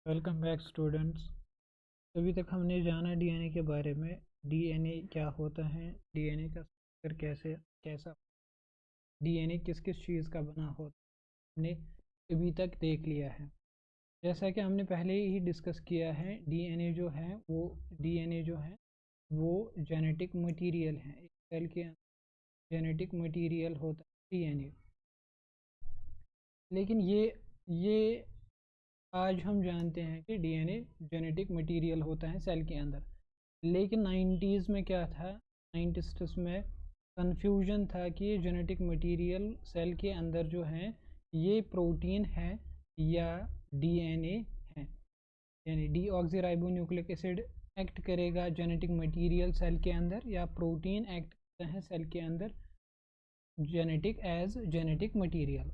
Welcome back students. अभी तक हमने जाना डीएनए के बारे में। डीएनए क्या होता है, डीएनए का स्ट्रक्चर कैसा, डीएनए किस किस चीज़ का बना होता है, हमने अभी तक देख लिया है। जैसा कि हमने पहले ही डिस्कस किया है, डीएनए जो है वो जेनेटिक मटेरियल है। एक सेल के जेनेटिक मटेरियल होता है डीएनए। लेकिन ये आज हम जानते हैं कि डीएनए जेनेटिक मटेरियल होता है सेल के अंदर। लेकिन 90s में क्या था, 90s में कंफ्यूजन था कि ये जेनेटिक मटेरियल सेल के अंदर जो है ये प्रोटीन है या डीएनए है। यानी डीऑक्सीराइबोन्यूक्लिक एसिड एक्ट करेगा जेनेटिक मटेरियल सेल के अंदर, या प्रोटीन एक्ट करता है सेल के अंदर जेनेटिक मटेरियल।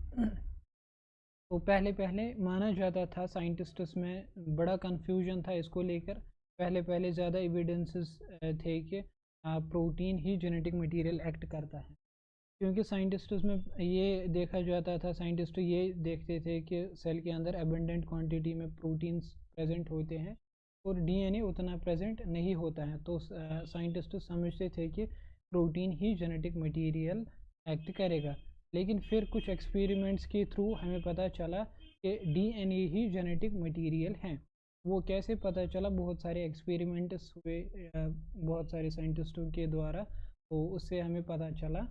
तो पहले पहले माना जाता था, साइंटिस्ट्स में बड़ा कंफ्यूजन था इसको लेकर। पहले पहले ज़्यादा एविडेंसेस थे कि प्रोटीन ही जेनेटिक मटेरियल एक्ट करता है, क्योंकि साइंटिस्ट्स में ये देखा जाता था, साइंटिस्ट ये देखते थे कि सेल के अंदर एबंडेंट क्वांटिटी में प्रोटीन्स प्रेजेंट होते हैं और डीएनए उतना प्रेजेंट नहीं होता है। तो साइंटिस्ट समझते थे कि प्रोटीन ही जेनेटिक मटेरियल एक्ट करेगा। लेकिन फिर कुछ एक्सपेरिमेंट्स के थ्रू हमें पता चला कि डीएनए ही जेनेटिक मटेरियल है। वो कैसे पता चला? बहुत सारे एक्सपेरिमेंट्स हुए बहुत सारे साइंटिस्टों के द्वारा, तो उससे हमें पता चला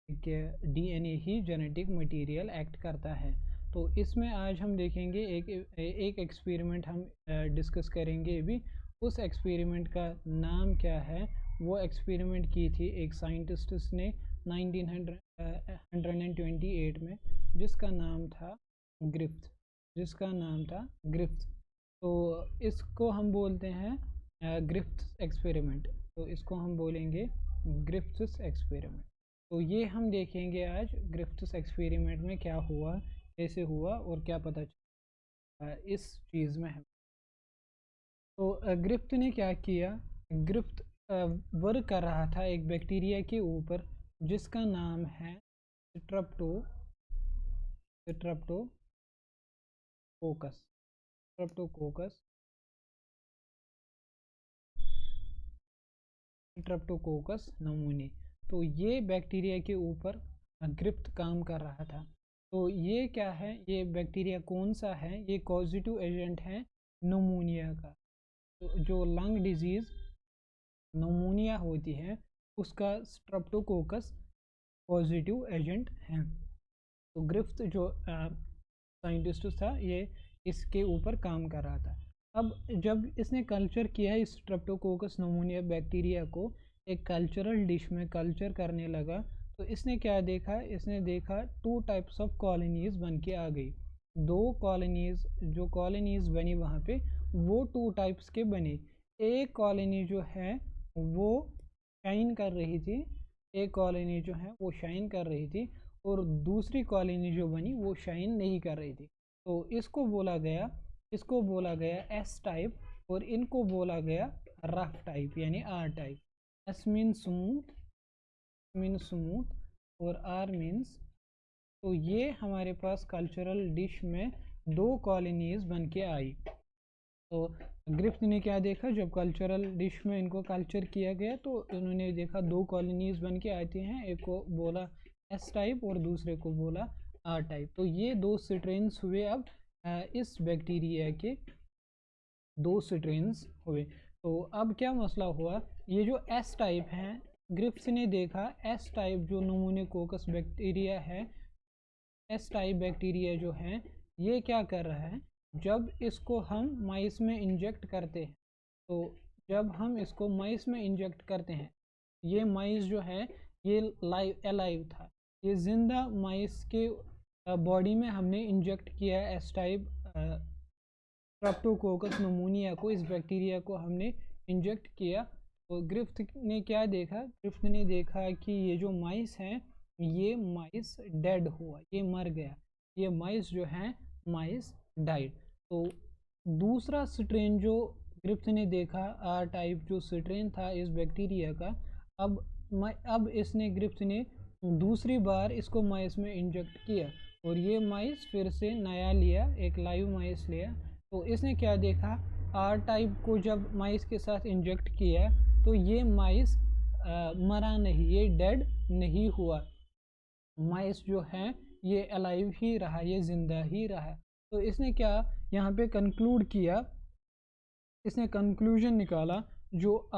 कि डीएनए ही जेनेटिक मटेरियल एक्ट करता है। तो इसमें आज हम देखेंगे एक एक्सपेरिमेंट हम डिस्कस करेंगे अभी। उस एक्सपेरिमेंट का नाम क्या है? वो एक्सपेरिमेंट की थी एक साइंटिस्ट ने 1928 में, जिसका नाम था ग्रिफ्थ। तो इसको हम बोलते हैं ग्रिफ्थ एक्सपेरिमेंट। तो इसको हम बोलेंगे ग्रिफ्थ्स एक्सपेरिमेंट। तो ये हम देखेंगे आज ग्रिफ्थ्स एक्सपेरिमेंट में क्या हुआ, कैसे हुआ और क्या पता चला इस चीज़ में है। तो ग्रिफ्थ ने क्या किया? ग्रिफ्थ वर्क कर रहा था एक बैक्टीरिया के ऊपर जिसका नाम है स्ट्रेप्टोकोकस स्ट्रेप्टोकोकस नमूने। तो ये बैक्टीरिया के ऊपर ग्रिफ्थ काम कर रहा था। तो ये क्या है, ये बैक्टीरिया कौन सा है? ये कॉजिटिव एजेंट है नमूनिया का। तो जो लंग डिजीज़ नमूनिया होती है उसका स्ट्रेप्टोकोकस पॉजिटिव एजेंट है। तो ग्रिफ्थ जो साइंटिस्ट था, ये इसके ऊपर काम कर रहा था। अब जब इसने कल्चर किया है इस स्ट्रेप्टोकोकस नमूनिया बैक्टीरिया को, एक कल्चरल डिश में कल्चर करने लगा, तो इसने क्या देखा? इसने देखा टू टाइप्स ऑफ कॉलोनीज बन के आ गई। दो कॉलोनीज, जो कॉलोनीज बनी वहाँ पे, वो टू टाइप्स के बने। एक कॉलोनी जो है वो शाइन कर रही थी, एक कॉलोनी जो है वो शाइन कर रही थी, और दूसरी कॉलोनी जो बनी वो शाइन नहीं कर रही थी। तो इसको बोला गया एस टाइप, और इनको बोला गया रफ टाइप यानी R type. S mean smooth और आर मीन्स। तो ये हमारे पास कल्चरल डिश में दो कॉलोनीज बन के आई। तो ग्रिफ्थ ने क्या देखा, जब कल्चरल डिश में इनको कल्चर किया गया तो उन्होंने देखा दो कॉलोनीज बन के आती हैं, एक को बोला एस टाइप और दूसरे को बोला आर टाइप। तो ये दो स्ट्रेन्स हुए। अब इस बैक्टीरिया के दो स्ट्रेन्स हुए। तो अब क्या मसला हुआ? ये जो एस टाइप हैं, ग्रिफ्थ ने देखा एस टाइप जो नमूनेकोकस बैक्टीरिया है, एस टाइप बैक्टीरिया जो है, ये क्या कर रहा है? जब इसको हम माइस में इंजेक्ट करते हैं, तो जब हम इसको माइस में इंजेक्ट करते हैं, ये माइस जो है ये अलाइव था, ये जिंदा माइस के बॉडी में हमने इंजेक्ट किया एस टाइप स्ट्रेप्टोकोकस नमूनिया को, इस बैक्टीरिया को हमने इंजेक्ट किया। तो ग्रिफ्थ ने क्या देखा? ग्रिफ्थ ने देखा कि ये जो माइस हैं, ये माइस डेड हुआ, ये मर गया, ये माइस जो है माइस डाइड। तो दूसरा स्ट्रेन जो ग्रिफ्थ ने देखा, आर टाइप जो स्ट्रेन था इस बैक्टीरिया का, अब इसने ग्रिफ्थ ने दूसरी बार इसको माइस में इंजेक्ट किया, और ये माइस फिर से नया लिया, एक लाइव माइस लिया, तो इसने क्या देखा, आर टाइप को जब माइस के साथ इंजेक्ट किया तो ये माइस मरा नहीं, ये डेड नहीं हुआ, माइस जो है ये अलाइव ही रहा, ये ज़िंदा ही रहा। तो इसने क्या यहाँ पे कंक्लूड किया, इसने कंक्लूजन निकाला, जो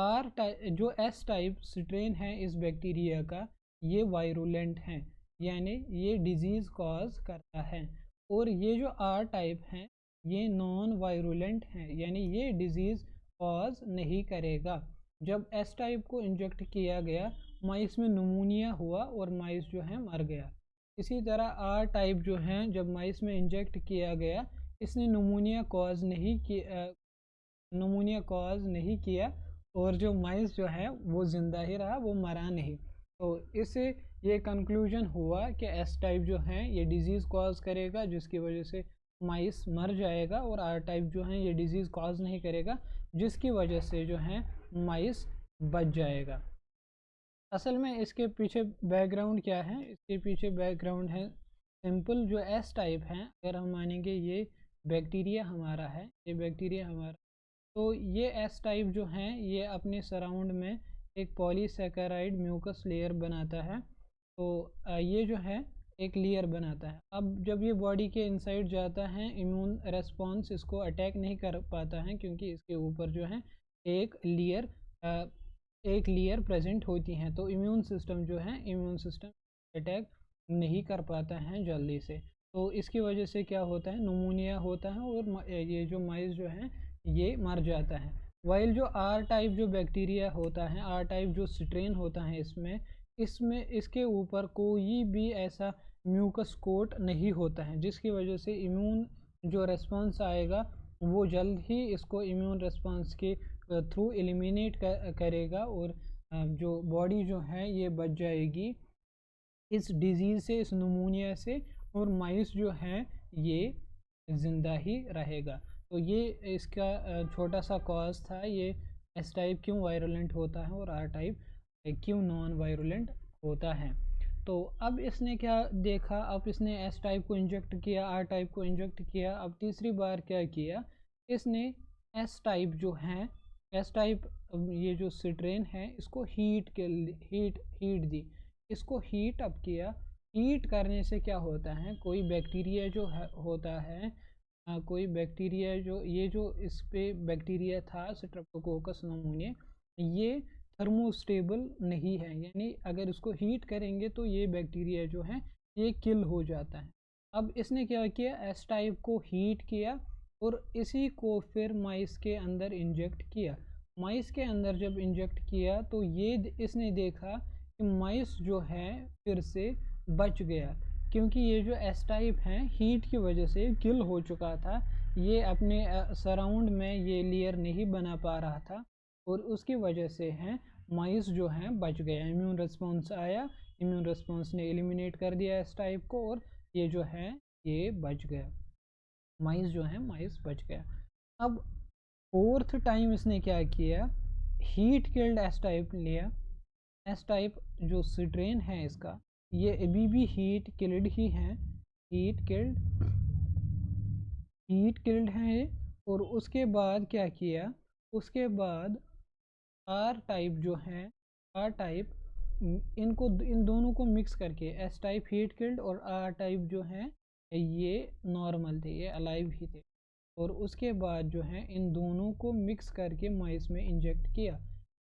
एस टाइप स्ट्रेन है इस बैक्टीरिया का, ये वायरुलेंट है, यानी ये डिजीज़ कॉज करता है। और ये जो आर टाइप है ये नॉन वायरुलेंट है, यानी ये डिजीज़ कॉज नहीं करेगा। जब एस टाइप को इंजेक्ट किया गया माइस में नमूनिया हुआ और माइस जो है मर गया। इसी तरह आर टाइप जो है जब माइस में इंजेक्ट किया गया इसने नमूनिया कॉज नहीं किया और जो माइस जो है वो ज़िंदा ही रहा, वो मरा नहीं। तो इससे ये कंक्लूजन हुआ कि एस टाइप जो है ये डिज़ीज़ कॉज करेगा जिसकी वजह से माइस मर जाएगा, और आर टाइप जो है ये डिज़ीज़ कॉज नहीं करेगा जिसकी वजह से जो है माइस बच जाएगा। असल में इसके पीछे बैकग्राउंड क्या है, इसके पीछे बैकग्राउंड है सिंपल। जो एस टाइप है, अगर हम मानेंगे ये बैक्टीरिया हमारा है, ये बैक्टीरिया हमारा, तो ये एस टाइप जो हैं ये अपने सराउंड में एक पॉलीसैकेराइड म्यूकस लेयर बनाता है। तो ये जो है एक लेयर बनाता है। अब जब ये बॉडी के इनसाइड जाता है इम्यून रेस्पॉन्स इसको अटैक नहीं कर पाता है, क्योंकि इसके ऊपर जो है एक लेयर प्रेजेंट होती हैं। तो इम्यून सिस्टम जो है, इम्यून सिस्टम अटैक नहीं कर पाता है जल्दी से। तो इसकी वजह से क्या होता है, नमूनिया होता है और ये जो माइस जो है ये मर जाता है। वाइल जो आर टाइप जो बैक्टीरिया होता है, आर टाइप जो स्ट्रेन होता है इसमें इसके ऊपर कोई भी ऐसा म्यूकस कोट नहीं होता है, जिसकी वजह से इम्यून जो रेस्पॉन्स आएगा वो जल्द ही इसको इम्यून रेस्पॉन्स के थ्रू एलिमिनेट करेगा, और जो बॉडी जो है ये बच जाएगी इस डिज़ीज़ से, इस नमूनिया से, और माइस जो है ये ज़िंदा ही रहेगा। तो ये इसका छोटा सा कॉज था, ये एस टाइप क्यों वायरुलेंट होता है और आर टाइप क्यों नॉन वायरुलेंट होता है। तो अब इसने क्या देखा, अब इसने एस टाइप को इंजेक्ट किया, आर टाइप को इंजेक्ट किया। अब तीसरी बार क्या किया, इसने एस टाइप जो है, एस टाइप ये जो स्ट्रेन है इसको हीट दी, इसको हीट अप किया। हीट करने से क्या होता है, कोई बैक्टीरिया जो होता है, कोई बैक्टीरिया जो ये जो इस पे बैक्टीरिया था स्ट्रेप्टोकोकस नमूने, ये थर्मोस्टेबल नहीं है, यानी अगर इसको हीट करेंगे तो ये बैक्टीरिया जो है ये किल हो जाता है। अब इसने क्या किया, एस टाइप को हीट किया और इसी को फिर माइस के अंदर इंजेक्ट किया। माइस के अंदर जब इंजेक्ट किया तो ये इसने देखा कि माइस जो है फिर से बच गया, क्योंकि ये जो एस टाइप है हीट की वजह से किल हो चुका था, ये अपने सराउंड में ये लेयर नहीं बना पा रहा था, और उसकी वजह से है माइस जो है बच गया। इम्यून रिस्पॉन्स आया, इम्यून रिस्पॉन्स ने एलिमिनेट कर दिया एस टाइप को, और ये जो है ये बच गया, माइस जो है माइस बच गया। अब फोर्थ टाइम इसने क्या किया, हीट किल्ड एस टाइप लिया। एस टाइप जो स्ट्रेन है इसका ये अभी भी हीट किल्ड ही है, हीट किल्ड है। और उसके बाद क्या किया, उसके बाद आर टाइप जो है, आर टाइप इन दोनों को मिक्स करके, एस टाइप हीट किल्ड और आर टाइप जो है ये नॉर्मल थे, ये अलाइव ही थे, और उसके बाद जो है इन दोनों को मिक्स करके माइस में इंजेक्ट किया।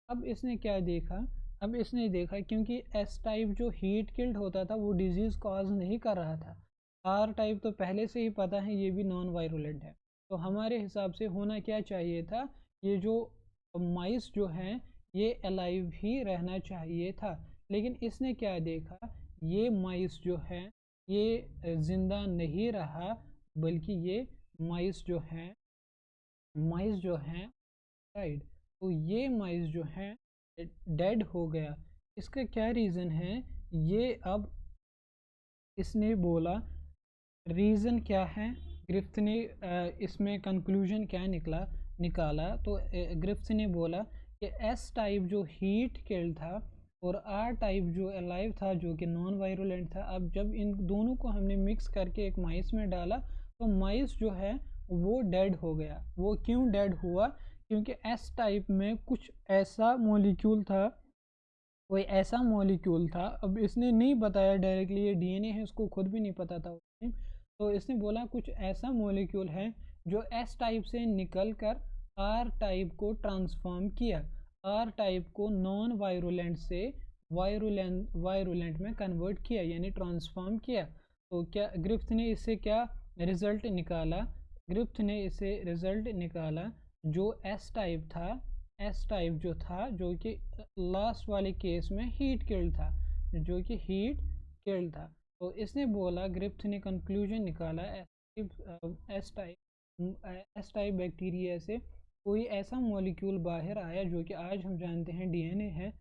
अब इसने क्या देखा, अब इसने देखा क्योंकि एस टाइप जो हीट किल्ड होता था वो डिजीज़ कॉज नहीं कर रहा था, आर टाइप तो पहले से ही पता है ये भी नॉन वायरुलेंट है, तो हमारे हिसाब से होना क्या चाहिए था, ये जो माइस जो हैं ये अलाइव ही रहना चाहिए था। लेकिन इसने क्या देखा, ये माइस जो है ये ज़िंदा नहीं रहा, बल्कि ये माइस जो हैं राइट, तो ये माइस जो हैं डेड हो गया। इसका क्या रीज़न है, ये अब इसने बोला रीज़न क्या है, ग्रिफ्थ ने इसमें कंक्लूजन क्या निकाला, तो ग्रिफ्थ ने बोला कि एस टाइप जो हीट किल्ड था और आर टाइप जो अलाइव था जो कि नॉन वायरुलेंट था, अब जब इन दोनों को हमने मिक्स करके एक माइस में डाला तो माइस जो है वो डेड हो गया। वो क्यों डेड हुआ? क्योंकि एस टाइप में कुछ ऐसा मॉलिक्यूल था, कोई ऐसा मॉलिक्यूल था, अब इसने नहीं बताया डायरेक्टली ये डीएनए है, उसको खुद भी नहीं पता था। तो इसने बोला कुछ ऐसा मॉलिक्यूल है जो एस टाइप से निकल कर आर टाइप को ट्रांसफॉर्म किया, आर टाइप को नॉन वायरुलेंट से वायरुलेंट में कन्वर्ट किया, यानी ट्रांसफॉर्म किया। तो क्या ग्रिफ्थ ने इससे क्या रिजल्ट निकाला? ग्रिफ्थ ने इसे रिजल्ट निकाला जो एस टाइप था, एस टाइप जो था, जो कि लास्ट वाले केस में हीट किल्ड था, जो कि हीट किल्ड था। तो इसने बोला, ग्रिफ्थ ने कंक्लूजन निकाला एस टाइप बैक्टीरिया से कोई ऐसा मॉलिक्यूल बाहर आया जो कि आज हम जानते हैं डीएनए है,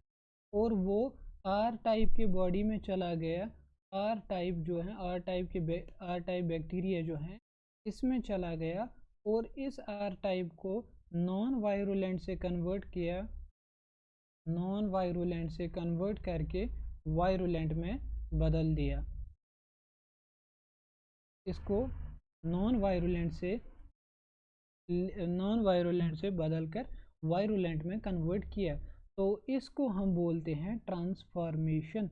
और वो आर टाइप के बॉडी में चला गया। आर टाइप जो है, आर टाइप बैक्टीरिया जो है इसमें चला गया, और इस आर टाइप को नॉन वायरुलेंट से कन्वर्ट किया, नॉन वायरुलेंट से कन्वर्ट करके वायरुलेंट में बदल दिया। इसको नॉन वायरुलेंट से बदलकर वायरुलेंट में कन्वर्ट किया। तो इसको हम बोलते हैं ट्रांसफॉर्मेशन।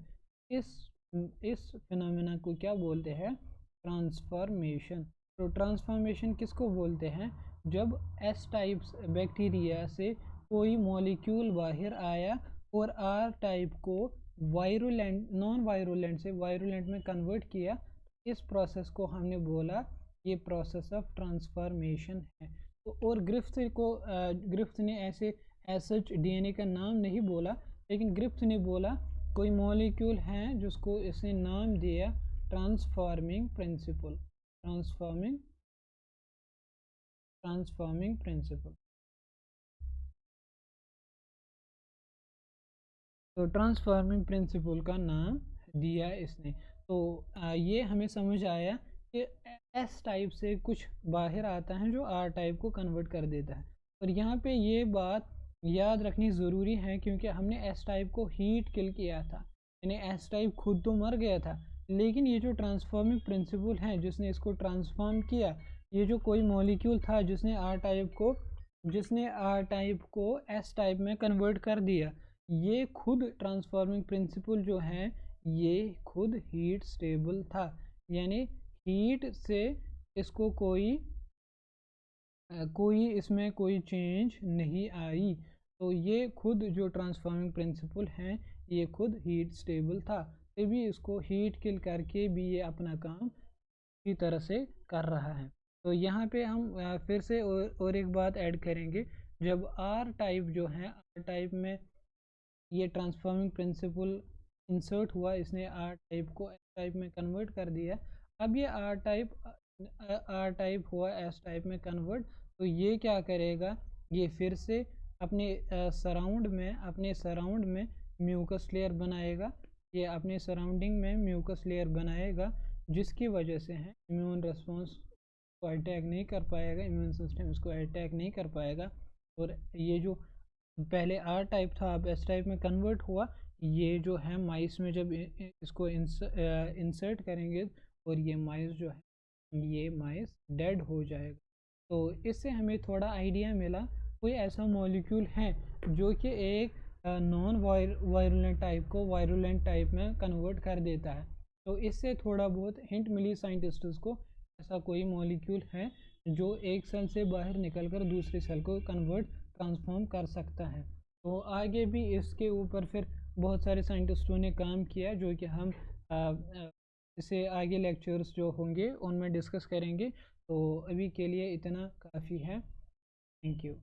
इस फिनोमेना को क्या बोलते हैं? ट्रांसफॉर्मेशन। तो ट्रांसफॉर्मेशन किसको बोलते हैं? जब एस टाइप बैक्टीरिया से कोई मॉलिक्यूल बाहर आया और आर टाइप को नॉन वायरुलेंट से वायरुलेंट में कन्वर्ट किया, इस प्रोसेस को हमने बोला ये प्रोसेस ऑफ ट्रांसफॉर्मेशन है। तो और ग्रिफ्थ ने ऐसे सच डीएनए का नाम नहीं बोला, लेकिन ग्रिफ्थ ने बोला कोई मॉलिक्यूल है जिसको इसने नाम दिया ट्रांसफॉर्मिंग प्रिंसिपल। Transforming principle. तो ट्रांसफॉर्मिंग प्रिंसिपल का नाम दिया इसने। तो ये हमें समझ आया कि एस टाइप से कुछ बाहर आता है जो आर टाइप को कन्वर्ट कर देता है। और यहाँ पे ये बात याद रखनी ज़रूरी है, क्योंकि हमने एस टाइप को हीट किल किया था, यानी एस टाइप खुद तो मर गया था, लेकिन ये जो ट्रांसफॉर्मिंग प्रिंसिपल है जिसने इसको ट्रांसफॉर्म किया, ये जो कोई मॉलिक्यूल था जिसने आर टाइप को एस टाइप में कन्वर्ट कर दिया, ये खुद ट्रांसफॉर्मिंग प्रिंसिपल जो है ये खुद हीट स्टेबल था, यानी हीट से इसको कोई इसमें कोई चेंज नहीं आई। तो ये खुद जो ट्रांसफॉर्मिंग प्रिंसिपल है ये खुद हीट स्टेबल था, तभी इसको हीट किल करके भी ये अपना काम इसी तरह से कर रहा है। तो यहाँ पे हम फिर से और एक बात ऐड करेंगे। जब आर टाइप जो है, आर टाइप में ये ट्रांसफॉर्मिंग प्रिंसिपल इंसर्ट हुआ, इसने आर टाइप को एस टाइप में कन्वर्ट कर दिया। अब ये आर टाइप हुआ एस टाइप में कन्वर्ट, तो ये क्या करेगा? ये फिर से अपने सराउंड में म्यूकस लेयर बनाएगा। ये अपने सराउंडिंग में म्यूकस लेयर बनाएगा, जिसकी वजह से है इम्यून रिस्पॉन्स को अटैक नहीं कर पाएगा, इम्यून सिस्टम इसको अटैक नहीं कर पाएगा। और ये जो पहले आर टाइप था अब एस टाइप में कन्वर्ट हुआ, ये जो है माइस में जब इसको इंसर्ट करेंगे और ये माइस जो है ये माइस डेड हो जाएगा। तो इससे हमें थोड़ा आइडिया मिला कोई ऐसा मॉलिक्यूल है जो कि एक नॉन वायरुलेंट टाइप को वायरुलेंट टाइप में कन्वर्ट कर देता है। तो इससे थोड़ा बहुत हिंट मिली साइंटिस्ट्स को, ऐसा कोई मॉलिक्यूल है जो एक सेल से बाहर निकलकर दूसरे सेल को ट्रांसफॉर्म कर सकता है। तो आगे भी इसके ऊपर फिर बहुत सारे साइंटिस्टों ने काम किया, जो कि हम इसे आगे लेक्चर्स जो होंगे उनमें डिस्कस करेंगे। तो अभी के लिए इतना काफ़ी है। Thank you.